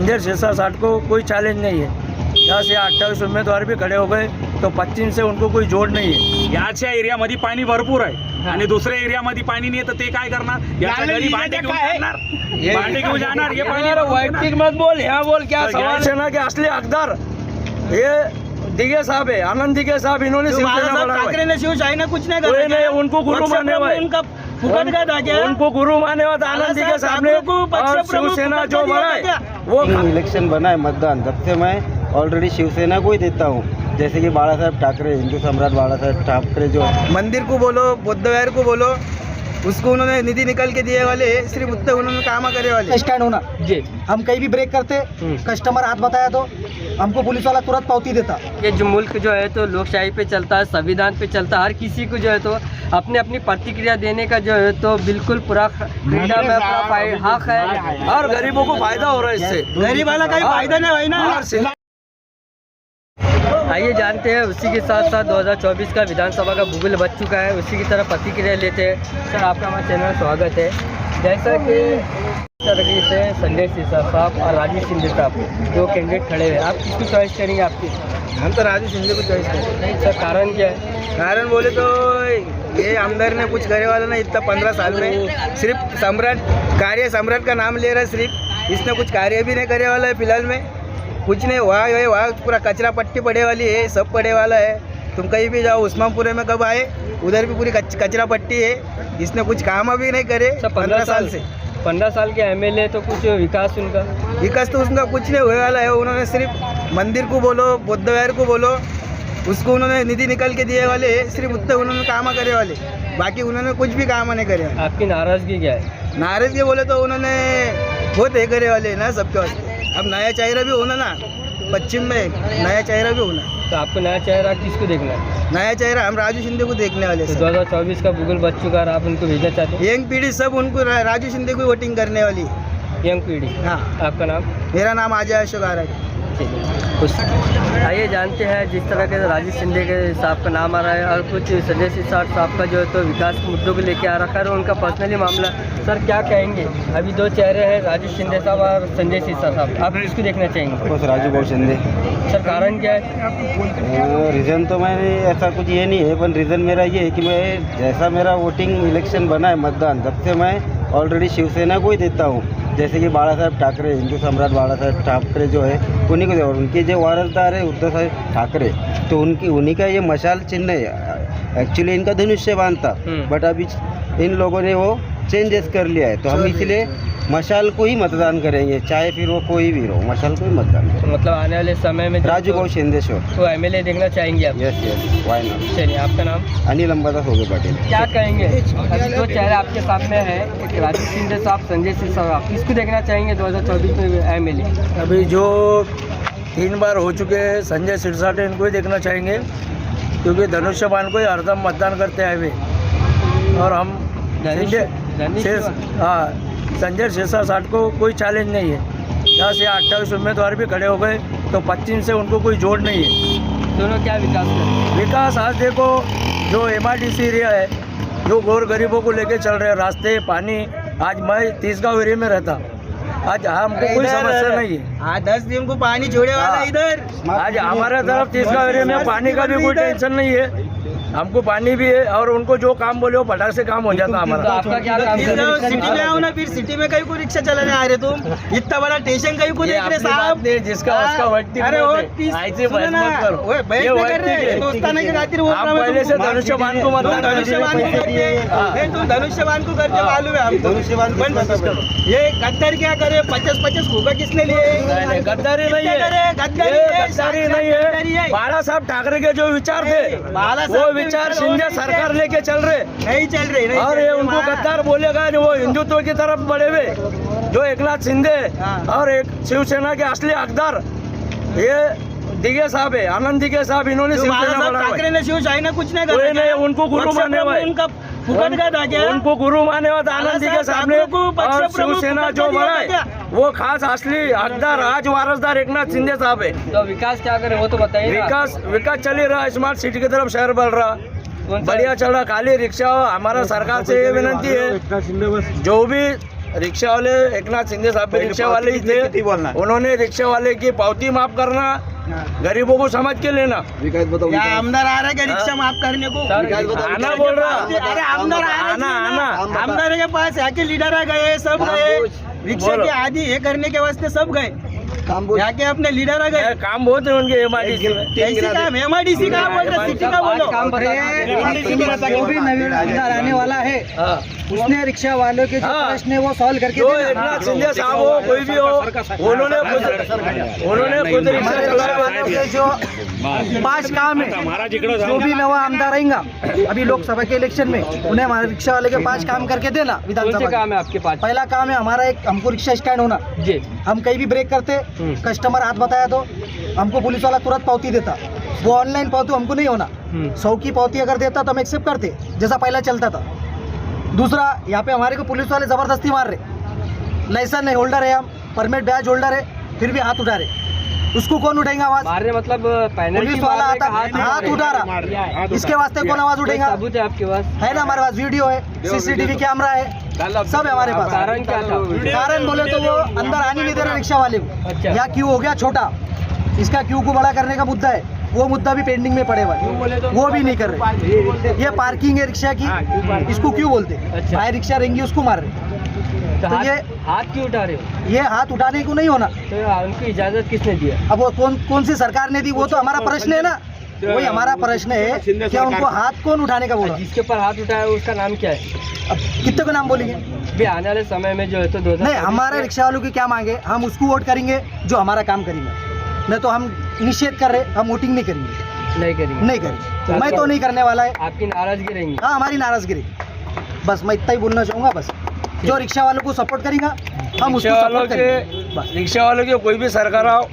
संजय शिरसाट को कोई चैलेंज नहीं है। 10 या 28 उमेदवार भी खड़े हो गए तो 25 से उनको कोई जोड नाही आहे। याच्या एरियामध्ये पाणी भरपूर आहे आणि दुसऱ्या एरियामध्ये पाणी नाही तर ते काय करणार? याच्या घरी भांडे घेऊन जाणार, भांडे घेऊन जाणार। हे पाणी वैयक्तिक मत बोल, यहाँ बोल, क्या सवाल? सेना के असली हकदार ये दिगे साहब है, आनंद दिगे साहब। इन्होंने ठाकरे ने शिवशाही कुछ नहीं कर, उनको गुरु माने हुए, उनका फुकट का था क्या? उनको गुरु माने हुआ था आनंद दिगे साहब ने। और शिवसेना जो बना है वो इलेक्शन बना है मतदान, तब से मैं ऑलरेडी शिवसेना को ही देता हूँ। जैसे कि बाला साहब ठाकरे, हिंदू सम्राट बाला साहब ठाकरे जो मंदिर को बोलो, बुद्ध विहार को बोलो, उसको उन्होंने निधि निकल के दिए वाले, सिर्फ उतने उन्होंने काम करे वाले। स्टैंड होना जी, हम कहीं भी ब्रेक करते, कस्टमर हाथ बताया तो हमको पुलिस वाला तुरंत पावती देता। ये जो मुल्क जो है तो लोकशाही पे चलता है, संविधान पे चलता है। हर किसी को जो है तो अपने अपनी प्रतिक्रिया देने का जो है तो बिल्कुल पूरा फ्रीडम है, पूरा हक है। और गरीबों को फायदा हो रहा है इससे, गरीब वाला का फायदा नहीं भाई ना। आइए जानते हैं, उसी के साथ साथ 2024 का विधानसभा का भूगोल बच चुका है, उसी की तरफ प्रतिक्रिया लेते हैं। सर आपका हमारे चैनल में स्वागत है। जैसा कि तरीके से संजय सिरसाट साहब और राजू शिंदे साहब दो कैंडिडेट खड़े हैं, आप किसको चॉइस करेंगे? आपकी? हम तो राजू शिंदे को चॉइस करेंगे। सर कारण क्या है? कारण बोले तो ये आमदार ने कुछ करे वाला ना इतना 15 साल में, सिर्फ सम्राट का नाम ले रहा है, सिर्फ इसने कुछ कार्य भी नहीं करे वाला है। फिलहाल में कुछ नहीं, वहाँ पूरा कचरा पट्टी पड़े वाली है, सब पड़े वाला है। तुम कहीं भी जाओ, उस्मानपुरे में कब आए, उधर भी पूरी कचरा पट्टी है। इसने कुछ काम भी नहीं करे 15 साल से। 15 साल के एमएलए तो कुछ विकास तो उसका कुछ नहीं हुए वाला है। उन्होंने सिर्फ मंदिर को बोलो, बुद्ध विहार को बोलो, उसको उन्होंने निधि निकल के दिए वाले, सिर्फ उतने उन्होंने काम करे वाले, बाकी उन्होंने कुछ भी काम नहीं करे। आपकी नाराजगी क्या है? नाराजगी बोले तो उन्होंने बहुत है करे वाले ना सबके वास्ते। अब नया चेहरा भी होना ना, पश्चिम में नया चेहरा भी होना। तो आपको नया चेहरा किसको देखना है? नया चेहरा हम राजू शिंदे को देखने वाले। तो 2024 का भूगोल बच चुका है, आप उनको भेजना चाहते हैं? यंग पीढ़ी सब उनको राजू शिंदे को वोटिंग करने वाली। यंग पीढ़ी? हाँ। आपका नाम? मेरा नाम अजय अशोक आराज। आइए जानते हैं, जिस तरह के राजू शिंदे के साहब का नाम आ रहा है और कुछ संजय सिरसाट साहब का जो है तो विकास के मुद्दों को लेकर आ रखा है, उनका पर्सनली मामला। सर क्या कहेंगे? अभी दो चेहरे हैं, राजू शिंदे साहब और संजय सिरसाट साहब, आप किसको देखना चाहेंगे? बस राजू बहुत शिंदे। सर कारण क्या है? रीज़न तो मैंने ऐसा कुछ ये नहीं है, पर रीज़न मेरा ये है कि मैं जैसा मेरा वोटिंग इलेक्शन बना है मतदान, तब से मैं ऑलरेडी शिवसेना को ही देता हूँ। जैसे कि बाला साहब ठाकरे, हिंदू सम्राट बाला साहब ठाकरे जो है उन्हीं को, और उनके जो वारसदार है उद्धव साहब ठाकरे, तो उन्हीं का ये मशाल चिन्ह है। एक्चुअली इनका धनुष्य बाण था, बट अभी इन लोगों ने वो चेंजेस कर लिया है, तो हम इसलिए मशाल को ही मतदान करेंगे, चाहे फिर वो कोई भी हो, मशाल को ही मतदान करेंगे। तो मतलब आने वाले समय में राजू भाऊ शिंदे शो तो एमएलए देखना चाहेंगे आप? Yes, why not. चलिए, आपका नाम? अनिल अंबादास होगे पाटिल। क्या कहेंगे? अभी दो चेहरे आपके सामने हैं, एक राजू शिंदे साहब, संजय सिरसाट साहब, किसको देखना चाहेंगे 2024 में एमएलए? अभी जो 3 बार हो चुके हैं संजय सिरसाट, इनको ही देखना चाहेंगे, क्योंकि धनुष्यबाण को ही हरदम मतदान करते हैं वे। और हम संजय सिरसाट को कोई चैलेंज नहीं है। 10 या 28 उम्मीदवार भी खड़े हो गए तो 25 से उनको कोई जोड़ नहीं है। दोनों क्या विकास करें? विकास आज देखो, जो MIDC एरिया है, जो गौर गरीबों को लेके चल रहे हैं, रास्ते, पानी। आज मैं 30 गाँव एरिया में रहता, आज हमको कोई समस्या नहीं है। आज 10 दिन को पानी छोड़े वाला इधर। आज हमारे तरफ 30 गाँव एरिया में पानी का भी कोई टेंशन नहीं है, हमको पानी भी है, और उनको जो काम बोले वो फटाक से काम हो जाता हमारा। तो आपका क्या काम है? सिटी में आओ ना, फिर सिटी में कहीं को रिक्शा चलाने आ रहे तुम, इतना बड़ा स्टेशन कहीं को देख रहे साहब। जिसका उसका वैयक्तिक अरे वो ऐसे बहस मत करो, ये पहले से धनुष्यबाण को मतदान धनुष्यबाण तुम धनुष्यबाण को करके मालूम है हमको। धनुष्यबाण ये गद्दारी क्या करे? 50-50 खोगा किसने लिए? गद्दारी नहीं है, गद्दारी नहीं है। बाला साहब ठाकरे के जो विचार थे, वो विचार शिंदे सरकार लेके चल रहे नहीं। और ये उनको गद्दार बोलेगा, वो हिंदुत्व की तरफ बढ़े हुए, जो एकनाथ शिंदे और एक शिवसेना के असली हकदार ये दिगे साहब है, आनंद दिगे साहब। इन्होंने ठाकरे ने शिवशाही कुछ नहीं कर, उनको गुरु माने हुए, उनका फुकट का था क्या? उनको गुरु माने हुआ था आनंद दिगे साहब ने। और शिवसेना जो बना है वो खास असली हकदार, आज वारसदार एकनाथ शिंदे साहब है। तो विकास क्या करे वो तो बताइए। विकास चल ही रहा, स्मार्ट सिटी की तरफ शहर बढ़ रहा, बढ़िया चल रहा। खाली रिक्शा, हमारा सरकार से ये विनंती है, जो भी रिक्शा वाले एकनाथ शिंदे साहब भी रिक्शा वाले ही थे, उन्होंने रिक्शा वाले की पावती माफ करना, गरीबों को समझ के लेना। क्या आमदार आ रहा है क्या रिक्शा माफ करने को? आना बोल रहा, अरे आमदार आना आमदार के पास यहाँ के लीडर आ गए, सब गए रिक्शा के आदि ये करने के वास्ते, सब गए यहाँ के अपने लीडर आ गए। काम बहुत है उनके MIDC में। कैसी काम MIDC का बोल रहे, सिटी का बोलो। जो भी नवीन आमदार आने वाला है उसने रिक्शा वालों के जो प्रश्न है वो सॉल्व करके जो देना। एकनाथ शिंदे साहब हो, कोई भी हो, उन्होंने खुद रिक्शा चलाया। जो 5 काम है, जो भी नवा आमदार आएगा अभी लोकसभा के इलेक्शन में, उन्हें हमारे रिक्शा वाले के 5 काम करके देना विधानसभा। काम है आपके पास? पहला काम है हमारा एक, हमको रिक्शा स्टैंड होना जी। हम कहीं भी ब्रेक करते, कस्टमर हाथ बताया तो हमको पुलिस वाला तुरंत पावती देता। वो ऑनलाइन पावती हमको नहीं होना, 100 की पावती अगर देता तो हम एक्सेप्ट करते, जैसा पहला चलता था। दूसरा, यहाँ पे हमारे को पुलिस वाले जबरदस्ती मार रहे, लाइसेंस नहीं होल्डर है, हम परमिट बैज होल्डर है, फिर भी हाथ उठा रहे। उसको कौन उठाएगा आवाज? मारने मतलब पुलिस वाला आता हाथ उठा रहा, इसके वास्ते कौन आवाज उठेगा? सबूत है आपके पास? है ना, हमारे पास वीडियो है, CCTV कैमरा है, सब है हमारे पास। कारण क्या था? कारण बोले तो वो अंदर आने नहीं दे रहे रिक्शा वाले को। अच्छा। या क्यू हो गया छोटा, इसका क्यू को बड़ा करने का मुद्दा है, वो मुद्दा भी पेंडिंग में पड़े हुआ है, वो भी नहीं कर रहे। ये पार्किंग है रिक्शा की, इसको क्यों बोलते? अच्छा। भाई रिक्शा रहेंगी उसको मार रहे। तो तो ये हाथ क्यों उठा रहे हो? ये हाथ उठाने को नहीं होना। तो उनकी इजाजत किसने दिया? अब वो कौन सी सरकार ने दी, वो तो हमारा प्रश्न है ना, वही हमारा प्रश्न है कि उनको हाथ कौन उठाने का बोला। जिसके ऊपर हाथ उठाया उसका नाम क्या है? अब कितने को नाम बोलेंगे? भी आने वाले समय में जो है तो 2000 नहीं, हमारे रिक्शा वालों की क्या मांगे, हम उसको वोट करेंगे जो हमारा काम करेंगे। नहीं तो हम निषेध कर रहे, हम वोटिंग नहीं करेंगे, नहीं करेंगे। नहीं करेंगे। मैं तो नहीं करने वाला है। आपकी नाराजगी रहेंगी? हाँ, हमारी नाराजगी। बस मैं इतना ही बोलना चाहूँगा। बस जो रिक्शा वालों को सपोर्ट करेगा हम उसको सपोर्ट करेंगे। रिक्शा वालों के कोई भी सरकार आओ,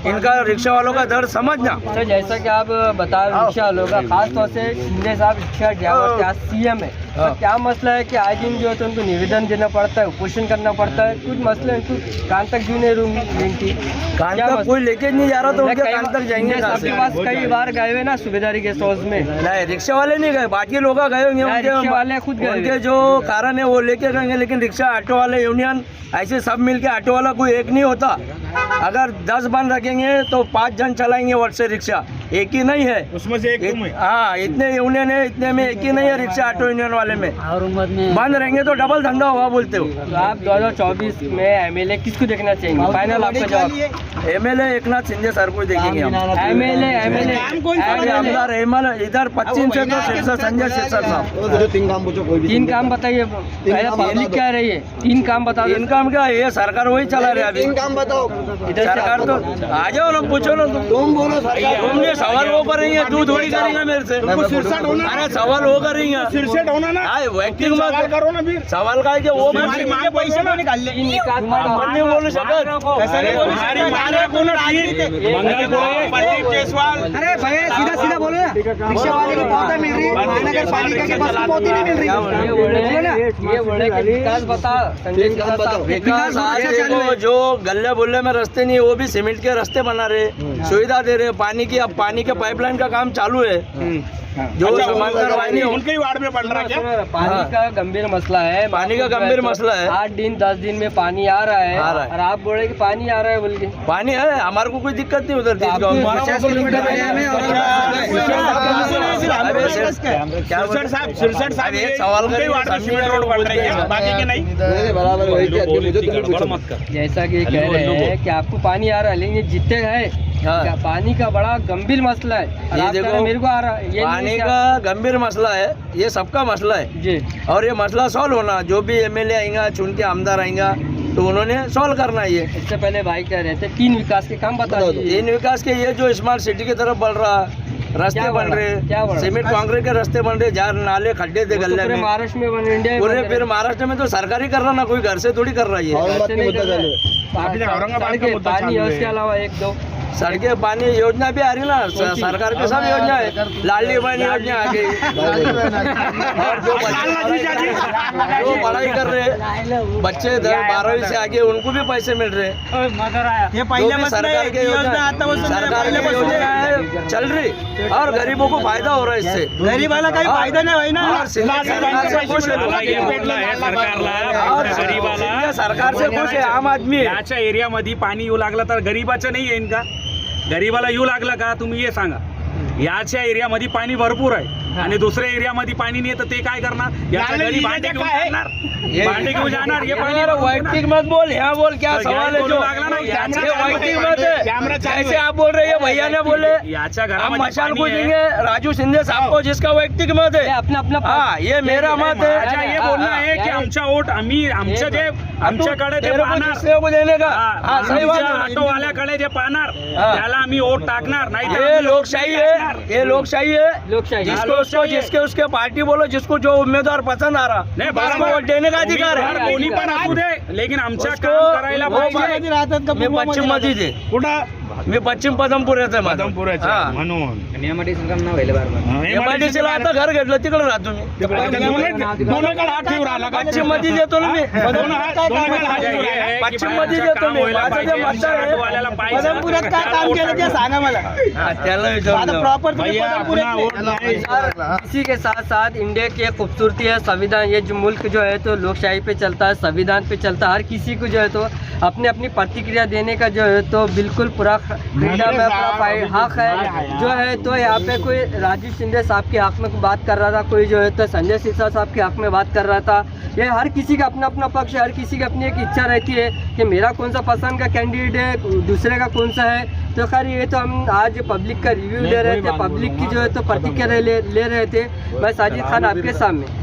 इनका रिक्शा वालों का दर्द समझना। तो जैसा कि आप बता रहे रिक्शा वालों का, खास तौर से शिंदे साहब रिक्शा ड्राइवर के आज CM है, तो क्या मसला है कि आए दिन जो है तो उनको निवेदन देना पड़ता है, उपोषण करना पड़ता है, कुछ मसले हैं, कुछ कान तक भी नहीं रूंगी, कान तक कोई लेके नहीं जा रहा तो उनके कान तक जाएंगे। आपके पास कई बार गए हुए ना सूबेदारी के सोच में? नहीं, रिक्शा वाले नहीं गए, बाकी लोग गए होंगे, रिक्शा वाले खुद गए, उनके जो कारण है वो लेके गएंगे। लेकिन रिक्शा ऑटो वाले यूनियन ऐसे सब मिलके, ऑटो वाला कोई एक नहीं होता। अगर 10 बन रखेंगे तो 5 जन चलाएंगे वर्ड से रिक्शा, एक ही नहीं है उसमें से एक। हाँ, इतने यूनियन है, इतने में एक ही नहीं है रिक्शा ऑटो यूनियन वाले में। बंद रहेंगे तो डबल धंधा होगा बोलते हो। तो आप 2024 में MLA किसको देखना चाहेंगे? फाइनल आपका जवाब? MLA एकनाथ शिंदे सर को देखेंगे हम। MLA आमदार इधर पश्चिम से तो सिरसा संजय सिरसा साहब। 3 काम बताइए, पब्लिक क्या रही है? 3 काम बता दो। 3 काम क्या, ये सरकार वही चला रहे अभी। 3 काम बताओ। इधर से सरकार तो आ जाओ ना, पूछो ना तुम बोलो। तुमने सवाल वो करेंगे, तू थोड़ी करेंगे मेरे से। अरे सवाल वो करेंगे, सिरसेट होना ना, व्यक्ति करो ना फिर। सवाल का है कि वो पैसे को निकाल ले। मन नहीं बोलू शकत। अरे भैया सीधा बोलो ना, रिक्शा वाले को पावती मिल रही है, महानगर पालिका के पास पावती नहीं मिल रही है। ये बोले कि विकास बता, विकास आज देखो, जो गल्ले बुल्ले में रास्ते नहीं, वो भी सीमेंट के रास्ते बना रहे, सुविधा दे रहे। पानी की, अब पानी के पाइपलाइन का काम चालू है, जो समांतर वाहिनी उनके ही वार्ड में बन रहा है। पानी का गंभीर मसला है, पानी का गंभीर मसला है। 8 दिन 10 दिन में पानी आ रहा है, और आप बोले कि पानी आ रहा है बोल के। पानी है, हमारे को कोई दिक्कत नहीं उधर। 50 किलोमीटर एरिया में और सिरसठ साहब एक सवाल रोड बन रही है, बाकी के नहीं। जैसा कि कह रहे हैं कि आपको पानी आ रहा है, लेकिन जितने है पानी का बड़ा गंभीर मसला है। ये देखो, मेरे को आ रहा है, ये पानी का गंभीर मसला है, ये सबका मसला है जी। और ये मसला सॉल्व होना, जो भी MLA आएगा, चुन के आमदार आएगा तो उन्होंने सॉल्व करना है। ये इससे पहले भाई कह रहे थे 3 विकास के काम बता दीजिए। 3 विकास के, ये जो स्मार्ट सिटी की तरफ बढ़ रहा, रास्ते बन रहे, सीमेंट कांक्रीट के रास्ते बन रहे, जहाँ नाले खड्डे थे गले में, महाराष्ट्र में बन इंडिया पूरे फिर महाराष्ट्र में तो सरकारी कर रहा ना, कोई घर से थोड़ी कर रहा है। औरंगाबाद का मुद्दा पानी है, उसके अलावा 1-2 सड़कें पानी योजना भी आ रही ना, सरकार की सब योजना है, लाडली बहन योजना आ गई। और जो पढ़ाई कर रहे बच्चे 12वीं से आगे उनको भी पैसे मिल रहे हैं। ये जो भी सरकार के योजना सरकार की योजना है चल रही और गरीबों को फायदा हो रहा है इससे। गरीब वाला काही फायदा नाही होई ना। और सरकार से खुश है, और सरकार से खुश आहे आम आदमी। याच्या एरियामध्ये पाणी येऊ लागलं तर गरीबाचं नाही येईन का? गरीबाला येऊ लागलं का? तुम्ही हे सांगा. याच्या एरियामध्ये पाणी भरपूर आहे आणि दुसऱ्या एरियामध्ये पाणी नाही तर ते काय करणार? याच्या घरी भांडे घेऊन जाणार, भांडे घेऊन जाणार. हे पाणी वैयक्तिक मत बोल, यहाँ बोल, क्या सवाल है? जो ये वैयक्तिक मत है, जैसे आप बोल रहे हैं भैया ने बोले याच्या हम घरामध्ये मशाल को पाणी आहे. देंगे राजू शिंदे साहब को, जिसका वैयक्तिक मत है। अपना अपना हाँ, ये मेरा मत है। माझा हे बोलणं आहे की आमचा वोट आम्ही आमचं जे आमच्याकडे जे पाहणार जिससे को देने का, हाँ सही बात है। ऑटोवाल्याकडे जे पाहणार हाँ. त्याला आम्ही वोट टाकणार नाही तर ये आम्ही लोकशाही है, ये लोकशाही है। लोकशाही जिसको उसको जिसके उसके पार्टी बोलो, जिसको जो उम्मीदवार पसंद आ रहा नाही, उसको बरोबर. वोट देने का अधिकार उमेदवार है। कोणी पण असू दे, लेकिन आमच्या उसको काम करायला वो पाहिजे. मी पश्चिम मध्ये जे मी पश्चिम पदमपुराचं आहे माझं. हा. म्हणून MIDC ला आता घर घेतलं तिकडे राहतो मी. पश्चिम मध्ये देतो ना मी. पश्चिम मध्ये देतो मी. माझं जे मतदार आहे पदमपुरात काय काम केलं ते सांगा मला. हा, त्याला विचारून प्रॉपर इसी के साथ साथ इंडिया की एक खूबसूरती है संविधान। ये जो मुल्क जो है तो लोकशाही पे चलता है, संविधान पे चलता है। हर किसी को जो है तो अपनी अपनी प्रतिक्रिया देने का जो है तो बिल्कुल पूरा फ्रीडम है, पूरा हक है जो है। तो यहाँ पे कोई राजीव शिंदे साहब के हक में बात कर रहा था, कोई जो है तो संजय सिरसा साहब के हक में बात कर रहा था। ये हर किसी का अपना अपना पक्ष है, हर किसी की अपनी एक इच्छा रहती है कि मेरा कौन सा पसंद का कैंडिडेट है, दूसरे का कौन सा है। तो खैर ये तो हम आज पब्लिक का रिव्यू ले रहे थे, पब्लिक की जो है तो प्रतिक्रिया ले रहे थे। मैं साजिद खान आपके सामने।